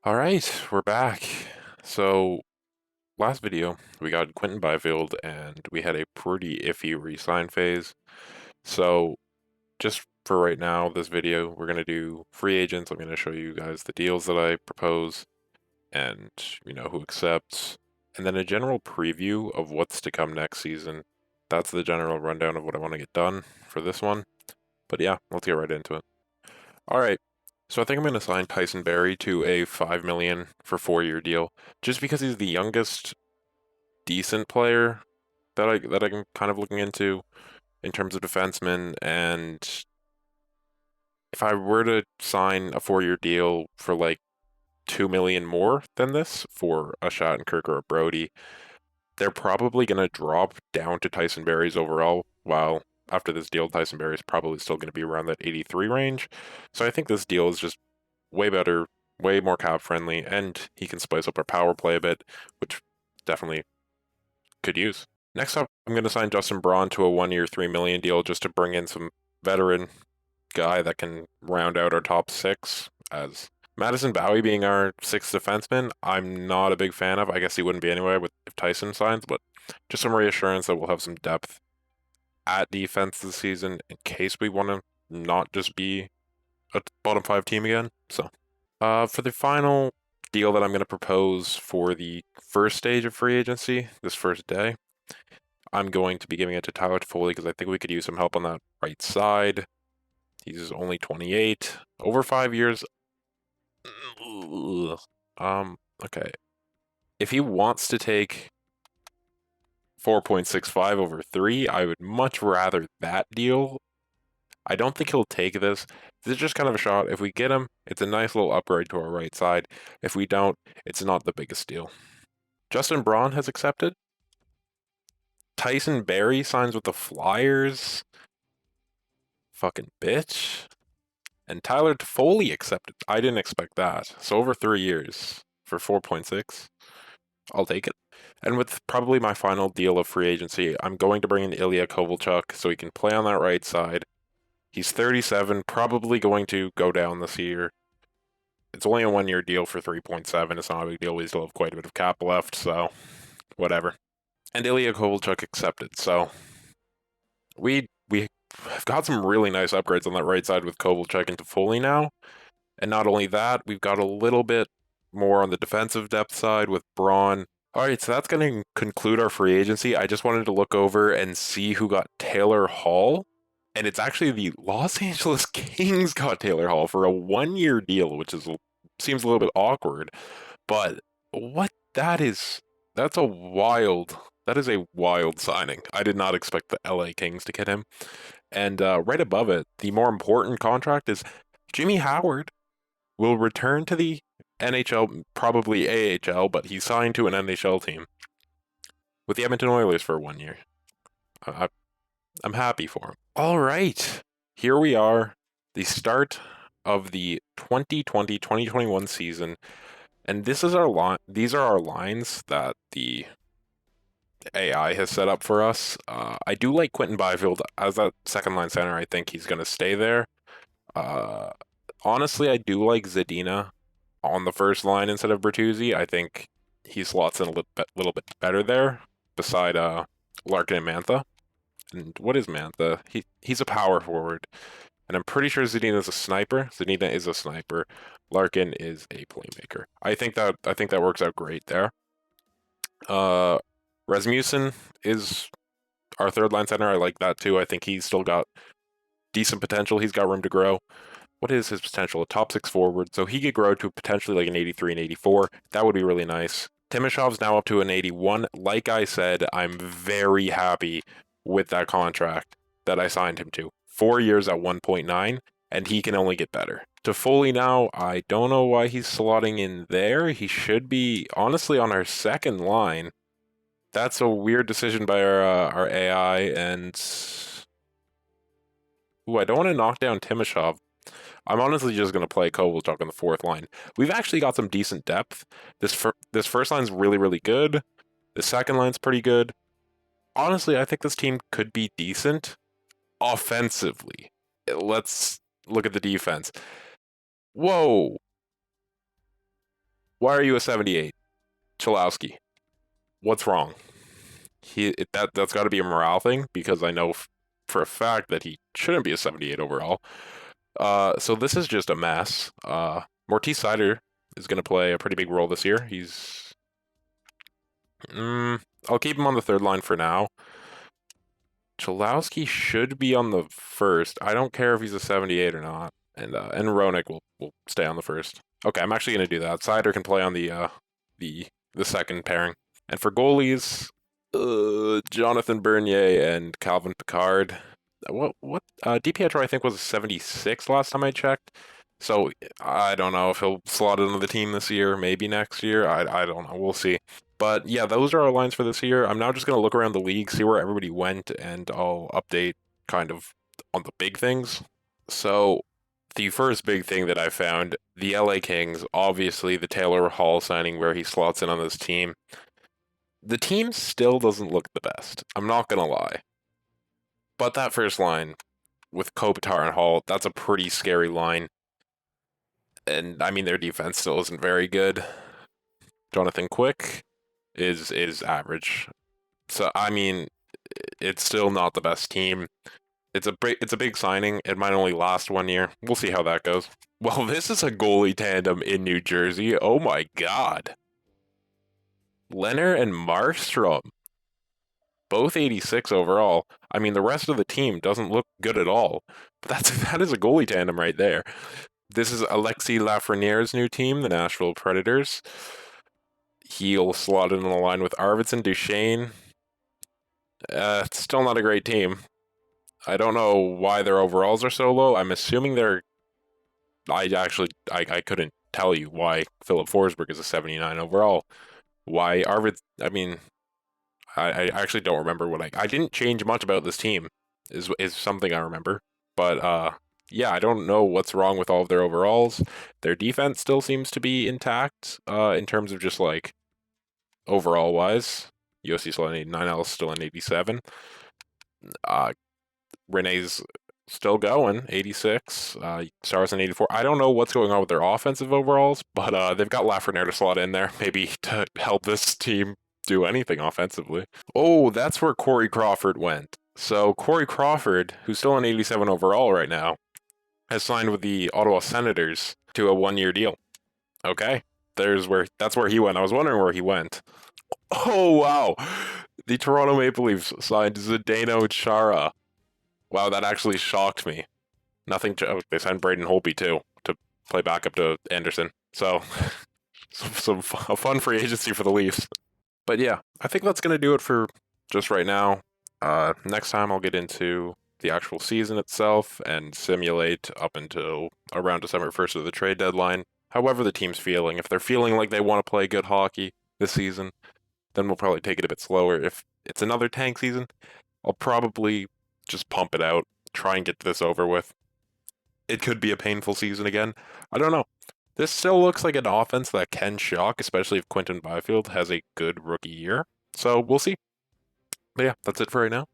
All right, we're back. So, last video, we got Quentin Byfield, and we had a pretty iffy re-sign phase. So, just for right now, this video, we're going to do free agents. I'm going to show you guys the deals that I propose and, who accepts, and then a general preview of what's to come next season. That's the general rundown of what I want to get done for this one. But yeah, let's get right into it. All right. So I think I'm going to sign Tyson Berry to a 5 million for 4-year deal, just because he's the youngest decent player that I'm kind of looking into in terms of defensemen. And if I were to sign a 4-year deal for like 2 million more than this for a Shattenkirk or a Brody, they're probably going to drop down to Tyson Berry's overall, while after this deal, Tyson Berry is probably still going to be around that 83 range. So I think this deal is just way better, way more cap friendly, and he can spice up our power play a bit, which definitely could use. Next up, I'm going to sign Justin Braun to a 1-year, 3 million deal just to bring in some veteran guy that can round out our top six. As Madison Bowie being our sixth defenseman, I'm not a big fan of. I guess he wouldn't be anyway with if Tyson signs, but just some reassurance that we'll have some depth at defense this season in case we want to not just be a bottom five team again. So, for the final deal that I'm going to propose for the first stage of free agency, this first day, I'm going to be giving it to Tyler Toffoli because I think we could use some help on that right side. He's only 28, over 5 years. Ugh. Okay. If he wants to take 4.65 over 3, I would much rather that deal. I don't think he'll take this. This is just kind of a shot. If we get him, it's a nice little upgrade to our right side. If we don't, it's not the biggest deal. Justin Braun has accepted. Tyson Berry signs with the Flyers. Fucking bitch. And Tyler Toffoli accepted. I didn't expect that. So over 3 years for 4.6, I'll take it. And with probably my final deal of free agency, I'm going to bring in Ilya Kovalchuk so he can play on that right side. He's 37, probably going to go down this year. It's only a 1-year deal for 3.7. It's not a big deal. We still have quite a bit of cap left, so whatever. And Ilya Kovalchuk accepted. So we've got some really nice upgrades on that right side with Kovalchuk and Toffoli now. And not only that, we've got a little bit more on the defensive depth side with Braun. All right, so that's going to conclude our free agency. I just wanted to look over and see who got Taylor Hall. And it's actually the Los Angeles Kings got Taylor Hall for a 1-year deal, which seems a little bit awkward. But what that's a wild, that is a wild signing. I did not expect the LA Kings to get him. And right above it, the more important contract is Jimmy Howard will return to the NHL, probably AHL, but he signed to an NHL team with the Edmonton Oilers for 1 year. I, I'm happy for him. All right, here we are, the start of the 2020-2021 season, and this is our line. These are our lines that the AI has set up for us. I do like Quentin Byfield as that second line center. I think he's going to stay there. Uh, Honestly, I do like Zadina on the first line instead of Bertuzzi. I think he slots in a little bit better there, beside Larkin and Mantha. And what is Mantha? He's a power forward, and I'm pretty sure Zadina is a sniper. Zadina is a sniper. Larkin is a playmaker. I think that works out great there. Uh, Rasmussen is our third line center. I like that too. I think he's still got decent potential. He's got room to grow. What is his potential? A top six forward, so he could grow to potentially like an 83 and 84. That would be really nice. Timashov's now up to an 81. Like I said, I'm very happy with that contract that I signed him to. 4 years at 1.9, and he can only get better. Toffoli now, I don't know why he's slotting in there. He should be honestly on our second line. That's a weird decision by our AI, and I don't want to knock down Timashov. I'm honestly just going to play Kovalchuk on the fourth line. We've actually got some decent depth. This first line's really, really good. The second line's pretty good. Honestly, I think this team could be decent offensively. Let's look at the defense. Whoa. Why are you a 78? Cholowski, what's wrong? That's got to be a morale thing because I know for a fact that he shouldn't be a 78 overall. So this is just a mess. Mortis Sider is going to play a pretty big role this year. I'll keep him on the third line for now. Cholowski should be on the first. I don't care if he's a 78 or not. And Roenick will stay on the first. Okay, I'm actually going to do that. Sider can play on the the second pairing. And for goalies, Jonathan Bernier and Calvin Picard. What DiPietro I think was a 76 last time I checked. So I don't know if he'll slot into the team this year, maybe next year. I don't know. We'll see. But yeah, those are our lines for this year. I'm now just gonna look around the league, see where everybody went, and I'll update kind of on the big things. So the first big thing that I found, the LA Kings, obviously the Taylor Hall signing where he slots in on this team. The team still doesn't look the best. I'm not gonna lie. But that first line with Kopitar and Hall, that's a pretty scary line. And I mean their defense still isn't very good. Jonathan Quick is average. So I mean it's still not the best team. It's a big signing. It might only last 1 year. We'll see how that goes. Well, this is a goalie tandem in New Jersey. Oh my god. Leonard and Markstrom, both 86 overall. I mean, the rest of the team doesn't look good at all. But that is a goalie tandem right there. This is Alexis Lafreniere's new team, the Nashville Predators. He'll slot in the line with Arvidsson, Duchesne. It's still not a great team. I don't know why their overalls are so low. I'm assuming they're. I couldn't tell you why Philip Forsberg is a 79 overall. Why Arvid? I mean, I actually don't remember what I didn't change much about this team. Is something I remember, but yeah, I don't know what's wrong with all of their overalls. Their defense still seems to be intact. In terms of just like overall wise, Yossi's still an 89, Ellis still an 87. Uh, Renee's still going, 86. Stars an 84. I don't know what's going on with their offensive overalls, but they've got Lafreniere to slot in there, maybe to help this team do anything offensively. Oh, that's where Corey Crawford went. So Corey Crawford, who's still an 87 overall right now, has signed with the Ottawa Senators to a 1 year deal. Okay, that's where he went. I was wondering where he went. Oh wow, the Toronto Maple Leafs signed Zdeno Chara. Wow, that actually shocked me. Nothing. They signed Braden Holtby too to play backup to Anderson. So, a fun free agency for the Leafs. But yeah, I think that's gonna do it for just right now. Next time I'll get into the actual season itself and simulate up until around December 1st of the trade deadline. However the team's feeling. If they're feeling like they want to play good hockey this season, then we'll probably take it a bit slower. If it's another tank season, I'll probably just pump it out, try and get this over with. It could be a painful season again. I don't know. This still looks like an offense that can shock, especially if Quentin Byfield has a good rookie year. So we'll see. But yeah, that's it for right now.